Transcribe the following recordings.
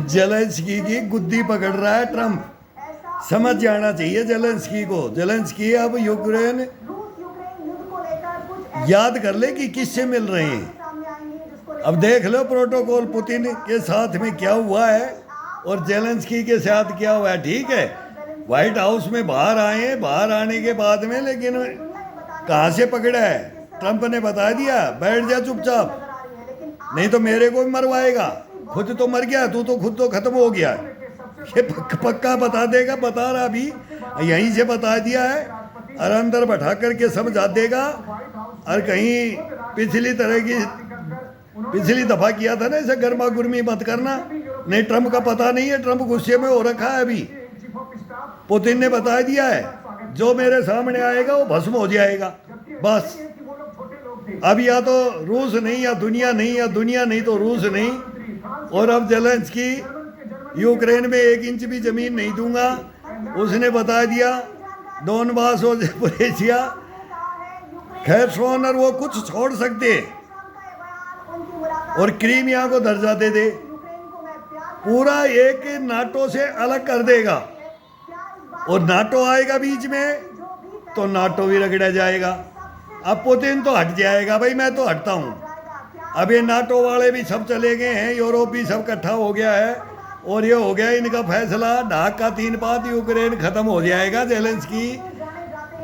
Zelensky की गुद्दी पकड़ रहा है ट्रम्प। समझ जाना चाहिए जेलेंस्की को। जेलेंस्की अब यूक्रेन याद कर ले कि किससे मिल रहे हैं। अब देख लो प्रोटोकॉल पुतिन के साथ में क्या हुआ है और जेलेंस्की के साथ क्या हुआ है। ठीक है, व्हाइट हाउस में बाहर आए, बाहर आने के बाद में लेकिन कहाँ से पकड़ा है? ट्रंप ने बता दिया बैठ जा चुपचाप, नहीं तो मेरे को भी मरवाएगा। खुद तो मर गया, तू तो खुद तो खत्म हो गया। ये पक्का बता देगा, बता रहा अभी यहीं से बता दिया है और अंदर बैठा करके समझा देगा। और कहीं पिछली तरह की पिछली दफा किया था ना इसे गर्मा गुरमी मत करना। नहीं, ट्रंप का पता नहीं है, ट्रंप गुस्से में हो रखा है अभी। पुतिन ने बता दिया है जो मेरे सामने आएगा वो भस्म हो जाएगा बस। अब या तो रूस नहीं या दुनिया नहीं, या दुनिया नहीं तो रूस नहीं। और अब जेलेंस्की यूक्रेन में 1 इंच भी जमीन नहीं दूंगा, उसने बता दिया। डोनबास और जपोरेशिया खैरसोन और वो कुछ छोड़ सकते और क्रीमिया को दर्जा दे दे, पूरा एक नाटो से अलग कर देगा। और नाटो आएगा बीच में तो नाटो भी रगड़ा जाएगा। अब पुतिन तो हट जाएगा, भाई मैं तो हटता हूँ। अब ये नाटो वाले भी सब चले गए हैं, यूरोप भी सब इकट्ठा हो गया है और ये हो गया इनका फैसला। ढाक का 3 पात यूक्रेन खत्म हो जाएगा। जेलेंस्की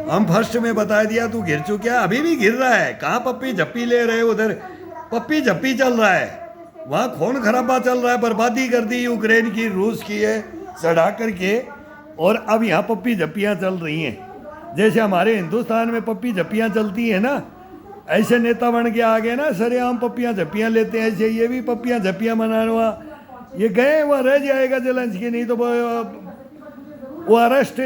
हम फर्स्ट में बता दिया तू गिर चुका, अभी भी गिर रहा है। कहाँ पप्पी झप्पी ले रहे, उधर पप्पी झप्पी चल रहा है, वहाँ खून खराबा चल रहा है। बर्बादी कर दी यूक्रेन की, रूस की है चढ़ा करके। और अब यहाँ पप्पी झप्पियाँ चल रही हैं। जैसे हमारे हिंदुस्तान में पप्पी झप्पियाँ चलती हैं ना, ऐसे नेता बन के आ गए ना, सरेआम पप्पियाँ झप्पियाँ लेते हैं। ऐसे ये भी पप्पियाँ झप्पियाँ मनाना, ये गए वह रह जाएगा जेलेंस्की। नहीं तो वो अरेस्ट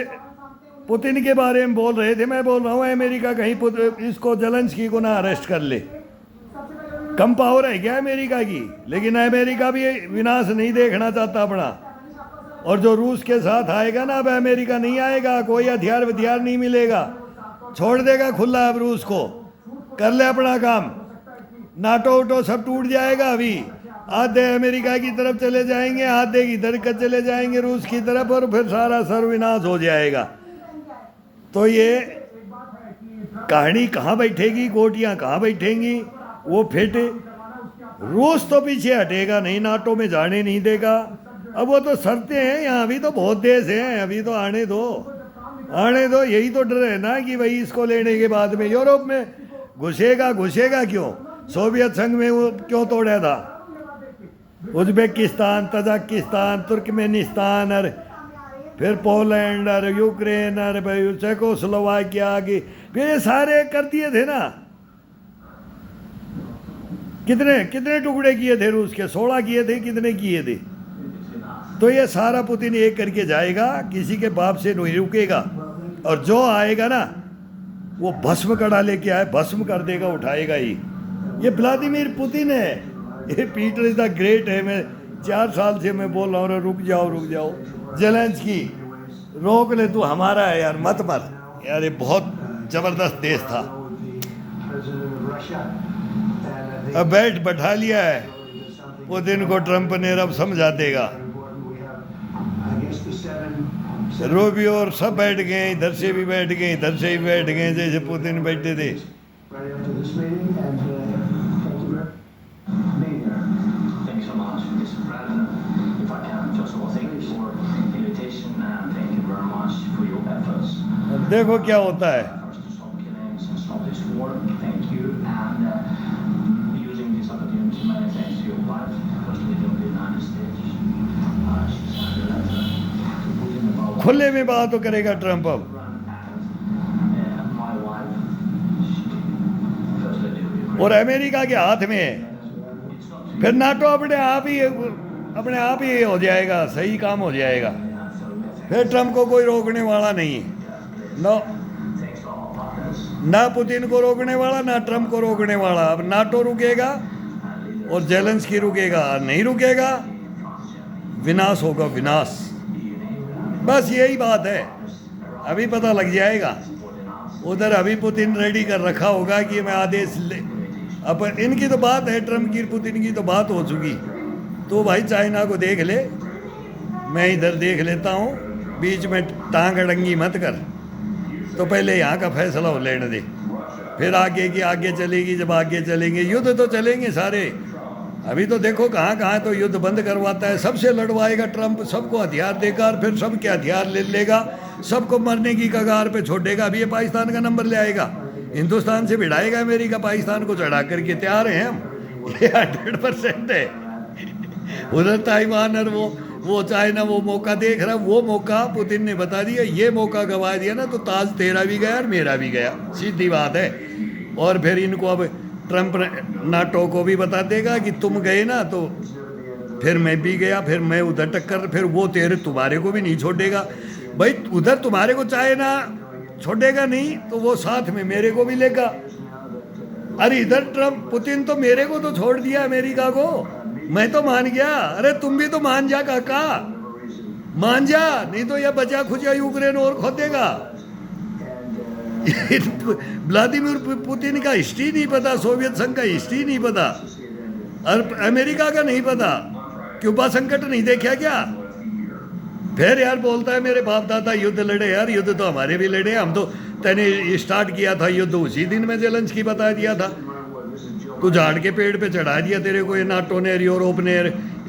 पुतिन के बारे में बोल रहे थे, मैं बोल रहा हूँ अमेरिका कहीं इसको जेलेंस्की को ना अरेस्ट कर ले। कम पावर है क्या अमेरिका की? लेकिन अमेरिका भी विनाश नहीं देखना चाहता अपना। और जो रूस के साथ आएगा ना, अब अमेरिका नहीं आएगा, कोई हथियार विथियार नहीं मिलेगा, छोड़ देगा खुला। अब रूस को कर ले अपना काम, नाटो उटो सब टूट जाएगा। अभी आधे अमेरिका की तरफ चले जाएंगे, आधे इधर का चले जाएंगे रूस की तरफ, और फिर सारा सर्वविनाश हो जाएगा। तो ये कहानी कहाँ बैठेगी, गोटियाँ कहाँ बैठेंगी, वो फिट। रूस तो पीछे हटेगा नहीं, नाटो में जाने नहीं देगा। अब वो तो शर्तें हैं, यहाँ भी तो बहुत देश हैं, अभी तो आने दो, आने दो। यही तो डर है ना कि भाई इसको लेने के बाद में यूरोप में घुसेगा। घुसेगा क्यों? सोवियत संघ में वो क्यों तोड़ा था? उज्बेकिस्तान, तजाकिस्तान, तुर्कमेनिस्तान और फिर पोलैंड और यूक्रेन और चेकोस्लोवाकिया की, फिर ये सारे कर दिए थे ना। कितने कितने टुकड़े किए थे रूस के? 16 किए थे, कितने किए थे? तो ये सारा पुतिन एक करके जाएगा, किसी के बाप से नहीं रुकेगा। और जो आएगा ना वो भस्म कड़ा लेके आए, भस्म कर देगा, उठाएगा ही। ये व्लादिमीर पुतिन है, ये पीटर द ग्रेट है। मैं 4 साल से मैं बोल रहा हूँ रुक जाओ रुक जाओ। जेलेंस्की रोक ले, तू हमारा है यार, मत मर यार। ये बहुत जबरदस्त देश था। अब बैठा लिया है पुतिन को ट्रंप ने, अब समझा देगा। रूबियो और सब बैठ गए, इधर से भी बैठ गए, इधर से भी बैठ गए, जैसे पुतिन बैठे थे। देखो क्या होता है। खुले में बात तो करेगा ट्रंप अब। और अमेरिका के हाथ में है, फिर नाटो अपने आप ही हो जाएगा, सही काम हो जाएगा। फिर ट्रंप को कोई रोकने वाला नहीं है। ना पुतिन को रोकने वाला, ना ट्रंप को रोकने वाला। अब नाटो रुकेगा और जेलेंस्की रुकेगा। नहीं रुकेगा, विनाश होगा, विनाश। बस यही बात है, अभी पता लग जाएगा। उधर अभी पुतिन रेडी कर रखा होगा कि मैं आदेश ले। अब इनकी तो बात है, ट्रंप की पुतिन की तो बात हो चुकी। तो भाई चाइना को देख ले, मैं इधर देख लेता हूँ, बीच में टांग अड़ंगी मत कर। तो पहले यहाँ का फैसला हो लेने दे, फिर आगे की आगे चलेगी। जब आगे चलेंगे युद्ध तो चलेंगे सारे। अभी तो देखो कहाँ कहाँ तो युद्ध बंद करवाता है, सबसे लड़वाएगा ट्रंप, सबको हथियार देगा और फिर सबके हथियार ले लेगा, सबको मरने की कगार पे छोड़ेगा। अभी ये पाकिस्तान का नंबर ले आएगा, हिंदुस्तान से भिड़ाएगा अमेरिका, पाकिस्तान को चढ़ा करके तैयार हैं हम, ये 100% है। उधर ताइवान और वो चाइना वो मौका देख रहा, वो मौका पुतिन ने बता दिया, ये मौका गवा दिया ना तो ताज तेरा भी गया और मेरा भी गया, सीधी बात है। और फिर इनको अब ट्रंप नाटो को भी बता देगा कि तुम गए ना तो फिर मैं भी गया, फिर मैं उधर टक्कर, फिर वो तुम्हारे को भी नहीं छोड़ेगा। भाई उधर तुम्हारे को चाइना छोड़ेगा नहीं तो वो साथ में मेरे को भी लेगा। अरे इधर ट्रंप पुतिन तो मेरे को तो छोड़ दिया अमेरिका को, मैं तो मान गया। अरे तुम भी तो मान जा काका, मान जा, नहीं तो यह बचा खुचा यूक्रेन और खोदेगा। व्लादिमीर पुतिन का हिस्ट्री नहीं पता, सोवियत संघ का हिस्ट्री नहीं पता, और अमेरिका का नहीं पता, क्यूबा संकट नहीं देखा क्या? फिर यार बोलता है मेरे बाप दादा युद्ध लड़े। यार युद्ध तो हमारे भी लड़े, हम तो तैने स्टार्ट किया था युद्ध उसी दिन में जेलेंस्की बता दिया था, तू झाड़ के पेड़ पे चढ़ा दिया, तेरे को ये नाटो ने यूरोप ने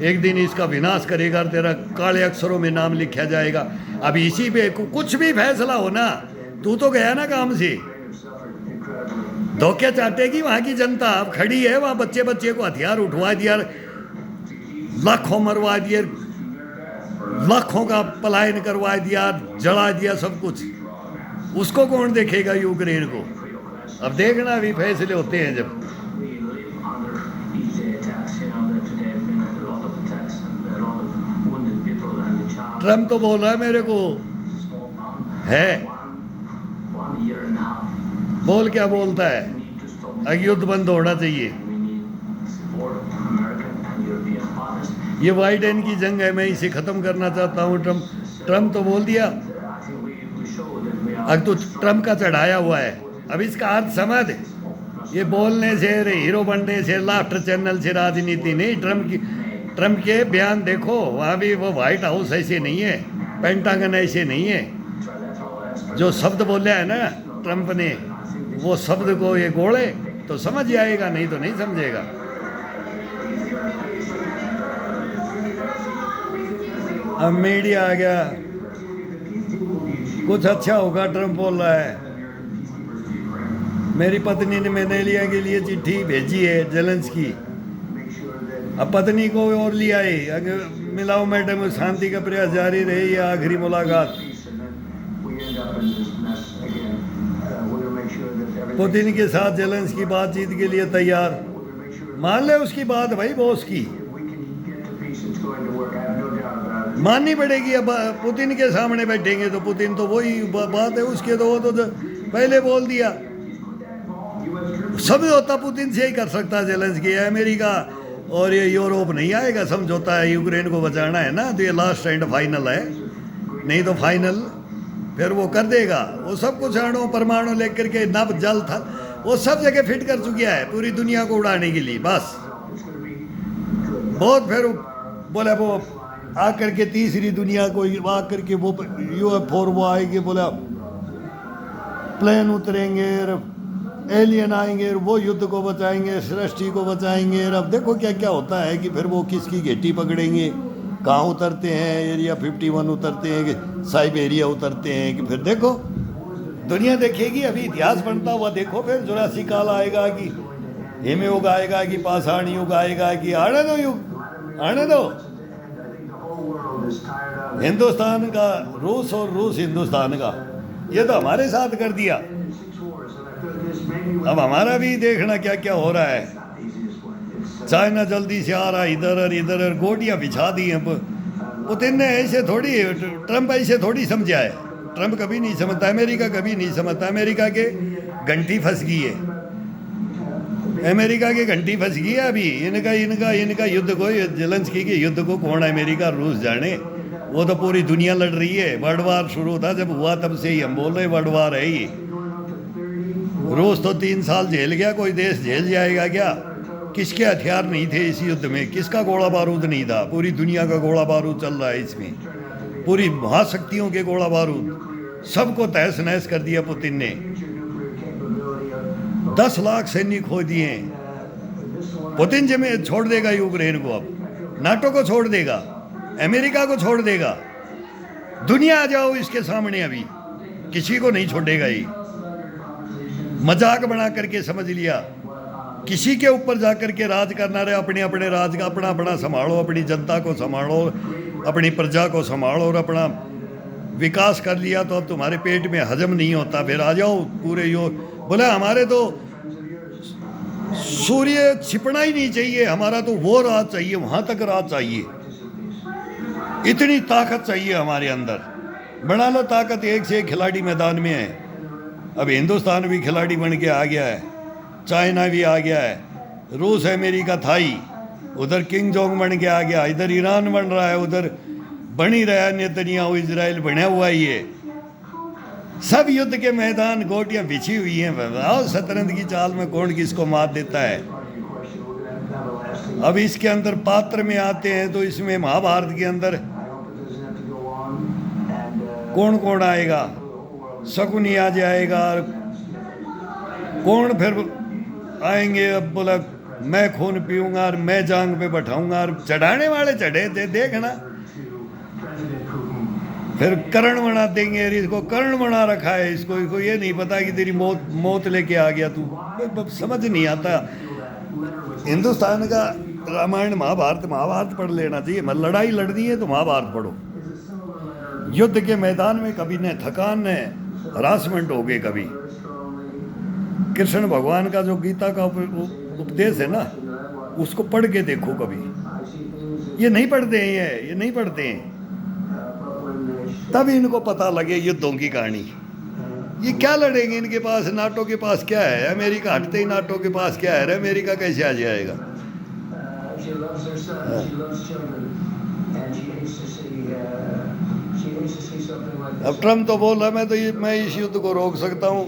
एक दिन इसका विनाश करेगा, तेरा काले अक्षरों में नाम लिखा जाएगा। अब इसी पे कुछ भी फैसला हो ना, तू तो गया ना काम से, धोखे चाटेगी वहां की जनता। अब खड़ी है वहां, बच्चे बच्चे को हथियार उठवा दिया, लाखों मरवा दिए, लाखों का पलायन करवा दिया, जला दिया सब कुछ। उसको कौन देखेगा यूक्रेन को? अब देखना अभी फैसले होते हैं जब। ट्रम्प तो बोल रहा है मेरे को है, बोल क्या बोलता है, अगर युद्ध बंद होना चाहिए, ये बाइडेन की जंग है, मैं इसे खत्म करना चाहता हूँ। ट्रम्प तो बोल दिया। अब तो ट्रम्प का चढ़ाया हुआ है, अब इसका अर्थ समझ, ये बोलने से हीरो बनने से लाफ्टर चैनल से राजनीति नहीं। ट्रम्प के बयान देखो, वहाँ भी वो व्हाइट हाउस ऐसे नहीं है, पेंटागन ऐसे नहीं है। जो शब्द बोला है ना ट्रम्प ने, वो शब्द को ये गोले तो समझ जाएगा, नहीं तो नहीं समझेगा। अब मीडिया आ गया, कुछ अच्छा होगा ट्रम्प बोल रहा है। मेरी पत्नी ने मेनेलिया के लिए चिट्ठी भेजी है जेलेंस्की, अब पत्नी को और लिया है, अगर मिलाओ मैडम, शांति का प्रयास जारी रहे, ये आखिरी मुलाकात। पुतिन के साथ जेलेंस्की बातचीत के लिए तैयार, मान ले उसकी बात भाई, बॉस की माननी पड़ेगी। अब पुतिन के सामने बैठेंगे तो पुतिन तो वही बात है उसके, तो वो तो पहले बोल दिया। सब होता पुतिन से ही कर सकता जेलेंस्की, अमेरिका और ये यूरोप नहीं आएगा समझौता है, यूक्रेन को बचाना है ना, तो ये लास्ट एंड फाइनल है, नहीं तो फाइनल फिर वो कर देगा। वो सब कुछ अणु परमाणु लेकर के नभ जल था, वो सब जगह फिट कर चुकिया है पूरी दुनिया को उड़ाने के लिए। बस बहुत फिर बोला वो आकर के तीसरी दुनिया को आकर के वो UFO वो आएंगे, बोला प्लेन उतरेंगे, एलियन आएंगे, वो युद्ध को बचाएंगे, सृष्टि को बचाएंगे। अब देखो क्या क्या होता है कि फिर वो किसकी घेटी पकड़ेंगे, कहाँ उतरते हैं, एरिया 51 उतरते हैं कि साइबेरिया उतरते हैं, कि फिर देखो दुनिया देखेगी। अभी इतिहास बनता हुआ देखो, फिर जुरासी काल आएगा कि हिमयुग आएगा कि पाषाण युग आएगा कि आने दो युग, आने दो। हिंदुस्तान का रूस और रूस हिंदुस्तान का, ये तो हमारे साथ कर दिया। अब हमारा भी देखना क्या क्या हो रहा है। चाइना जल्दी से आ रहा है इधर और इधर, और गोटियां बिछा दी हैं। पुतिन ने ऐसे थोड़ी, ट्रंप ऐसे थोड़ी समझा है, ट्रंप कभी नहीं समझता, अमेरिका कभी नहीं समझता। अमेरिका के घंटी फंस गई है, अमेरिका की घंटी फंस गई है अभी। इनका युद्ध को, जेलेंस्की के युद्ध को कौन अमेरिका रूस जाने, वो तो पूरी दुनिया लड़ रही है। वर्ल्ड वार शुरू था जब हुआ, तब से ही हम बोल रहे वर्ल्ड वार है ही। रूस तो 3 साल झेल गया, कोई देश झेल जाएगा क्या? किसके हथियार नहीं थे इस युद्ध में, किसका गोला बारूद नहीं था। पूरी दुनिया का गोला बारूद चल रहा है इसमें, पूरी महाशक्तियों के गोला बारूद, सबको तहस नहस कर दिया पुतिन ने। 10 लाख सैनिक खो दिए। पुतिन जी में छोड़ देगा यूक्रेन को, अब नाटो को छोड़ देगा, अमेरिका को छोड़ देगा। दुनिया आ जाओ इसके सामने, अभी किसी को नहीं छोड़ेगा। ये मजाक बना करके समझ लिया, किसी के ऊपर जाकर के राज करना रहे। अपने अपने राज का अपना अपना संभालो, अपनी जनता को संभालो, अपनी प्रजा को संभालो और अपना विकास कर लिया तो अब तुम्हारे पेट में हजम नहीं होता, फिर आ जाओ पूरे यो। बोले हमारे तो सूर्य छिपना ही नहीं चाहिए, हमारा तो वो राज चाहिए, वहां तक राज चाहिए, इतनी ताकत चाहिए हमारे अंदर। बना लो ताकत, एक से एक खिलाड़ी मैदान में है। अब हिंदुस्तान भी खिलाड़ी बन के आ गया है, चाइना भी आ गया है, रूस अमेरिका था ही, उधर किंग जोंग बन के आ गया, इधर ईरान बन रहा है, उधर बन ही रहा है नेतन्याहू, इजराइल बना हुआ ही है। सब युद्ध के मैदान, गोटियां बिछी हुई हैं। आओ शतरंज की चाल में कौन किसको मात देता है। अब इसके अंदर पात्र में आते हैं तो इसमें महाभारत के अंदर कौन कौन आएगा, शकुनी आ जाएगा, कौन फिर आएंगे। अब बोला मैं खून पीऊंगा और मैं जांग पे बैठाऊंगा, और चढ़ाने वाले चढ़े थे देखना। फिर कर्ण बना देंगे, इसको कर्ण बना रखा है, इसको ये नहीं पता कि तेरी मौत लेके आ गया तू। समझ नहीं आता। हिंदुस्तान का रामायण महाभारत पढ़ लेना चाहिए। लड़ाई लड़नी है तो महाभारत पढ़ो। युद्ध के मैदान में कभी न थकान न हरासमेंट हो गए। कभी कृष्ण भगवान का जो गीता का उपदेश है ना, उसको पढ़ के देखो कभी। ये नहीं पढ़ते हैं, ये नहीं पढ़ते हैं, तब इनको पता लगे युद्धों की कहानी। ये क्या लड़ेंगे, इनके पास नाटो के पास क्या है। अमेरिका हटते ही नाटो के पास क्या है, अमेरिका कैसे आ जाएगा। अब ट्रम्प तो बोल रहा मैं इस युद्ध को रोक सकता हूँ।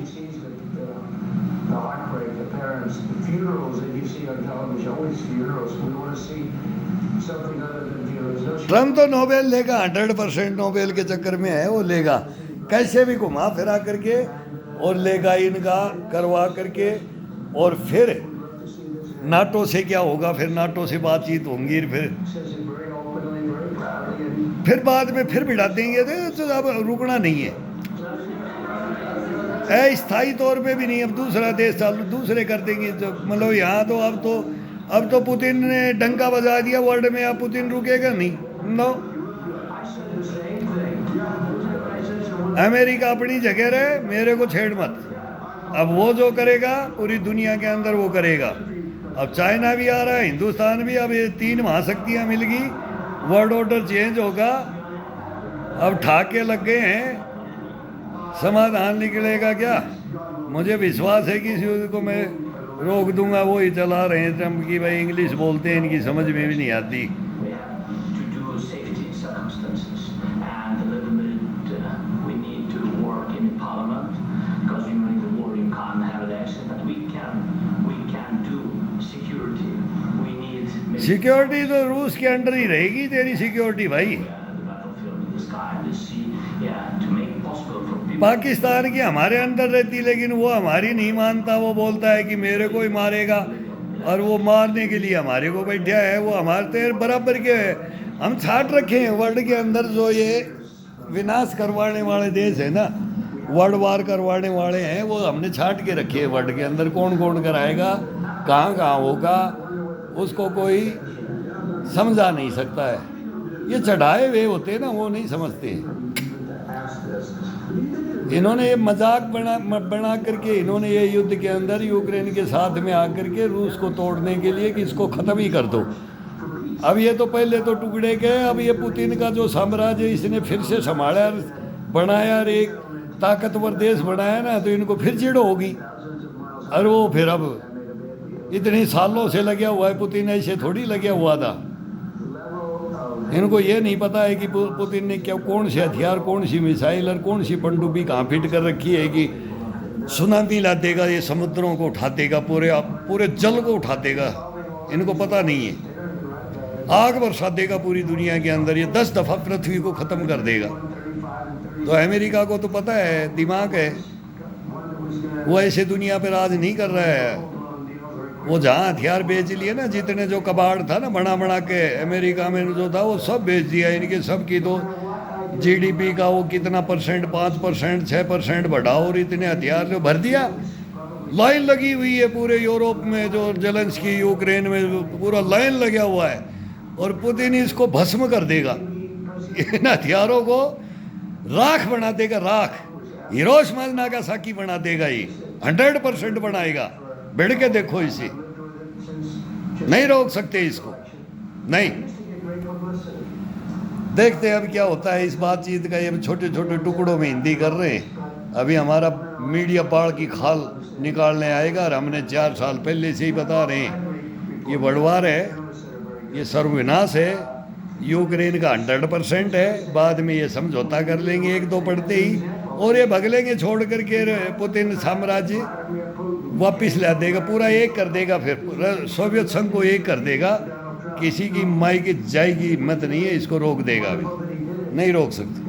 ट्रम्प तो नोबेल लेगा, 100% नोबेल के चक्कर में है, वो लेगा कैसे भी घुमा फिरा करके और लेगा इनका करवा करके। और फिर नाटो से क्या होगा, फिर नाटो से बातचीत होंगी, फिर बाद में फिर भिड़ा देंगे। तो अब रुकना नहीं है, अस्थायी तौर पे भी नहीं। अब दूसरा देश चालू दूसरे कर देंगे तो मतलब यहाँ तो अब तो पुतिन ने डंका बजा दिया वर्ल्ड में। अब पुतिन रुकेगा नहीं। नो, अमेरिका अपनी जगह रहे, मेरे को छेड़ मत। अब वो जो करेगा पूरी दुनिया के अंदर वो करेगा। अब चाइना भी आ रहा है, हिंदुस्तान भी। अब ये 3 महाशक्तियाँ मिल गई, वर्ल्ड ऑर्डर चेंज होगा। अब ठाके लग गए हैं, समाधान निकलेगा क्या? मुझे विश्वास है कि इस युद्ध को मैं रोक दूंगा। वो ही चला रहे हैं ट्रम्प की, भाई इंग्लिश बोलते हैं, इनकी समझ में भी नहीं आती। सिक्योरिटी तो रूस के अंडर ही रहेगी तेरी सिक्योरिटी भाई। पाकिस्तान की हमारे अंदर रहती, लेकिन वो हमारी नहीं मानता। वो बोलता है कि मेरे को ही मारेगा, और वो मारने के लिए हमारे को बैठा है। वो हमारे तेरे बराबर के है। हम छाट रखे हैं वर्ल्ड के अंदर जो ये विनाश करवाने वाले देश है ना, वर्ल्ड वार करवाने वाले हैं, वो हमने छाट के रखे हैं वर्ल्ड के अंदर। कौन कौन कराएगा, कहाँ कहाँ होगा, उसको कोई समझा नहीं सकता है। ये चढ़ाए हुए होते हैं ना, वो नहीं समझते। इन्होंने ये मजाक बना करके इन्होंने ये युद्ध के अंदर यूक्रेन के साथ में आकर के रूस को तोड़ने के लिए कि इसको ख़त्म ही कर दो। अब ये तो पहले तो टुकड़े गए, अब ये पुतिन का जो साम्राज्य इसने फिर से संभाला, बनाया और एक ताकतवर देश बनाया ना, तो इनको फिर चिढ़ होगी। और वो फिर अब इतने सालों से लगा हुआ है पुतिन, ऐसे थोड़ी लगा हुआ था। इनको ये नहीं पता है कि पुतिन ने क्या, कौन से हथियार, कौन सी मिसाइल और कौन सी पनडुब्बी कहाँ फिट कर रखी है कि सुनामी ला देगा, ये समुद्रों को उठा देगा, पूरे जल को उठा देगा, इनको पता नहीं है। आग बरसा देगा पूरी दुनिया के अंदर, ये 10 दफ़ा पृथ्वी को ख़त्म कर देगा। तो अमेरिका को तो पता है, दिमाग है, वो ऐसे दुनिया पर राज नहीं कर रहा है। वो जहाँ हथियार बेच लिए ना, जितने जो कबाड़ था ना बना बना के अमेरिका में जो था वो सब बेच दिया। इनके सब की तो जीडीपी का वो कितना परसेंट, 5%, 6% बढ़ा, और इतने हथियार जो भर दिया। लाइन लगी हुई है पूरे यूरोप में, जो जेलेंस्की यूक्रेन में पूरा लाइन लगा हुआ है, और पुतिन इसको भस्म कर देगा। इन हथियारों को राख बना देगा, राख। हिरोशिमा नागासाकी बना देगा, ये 100% बनाएगा। भिड़ के देखो इसे, नहीं रोक सकते इसको, नहीं। देखते हैं अब क्या होता है इस बातचीत का। ये छोटे छोटे टुकड़ों में हिंदी कर रहे हैं। अभी हमारा मीडिया बाढ़ की खाल निकालने आएगा, और हमने 4 साल पहले से ही बता रहे हैं ये बढ़वार है, ये सर्वविनाश है। यूक्रेन का 100% है, बाद में ये समझौता कर लेंगे 1-2 पढ़ते ही, और ये भग लेंगे छोड़ करके। पुतिन साम्राज्य वापिस ला देगा, पूरा एक कर देगा, फिर सोवियत संघ को एक कर देगा। किसी की माई की जाई की हिम्मत नहीं है इसको रोक देगा, अभी नहीं रोक सकते।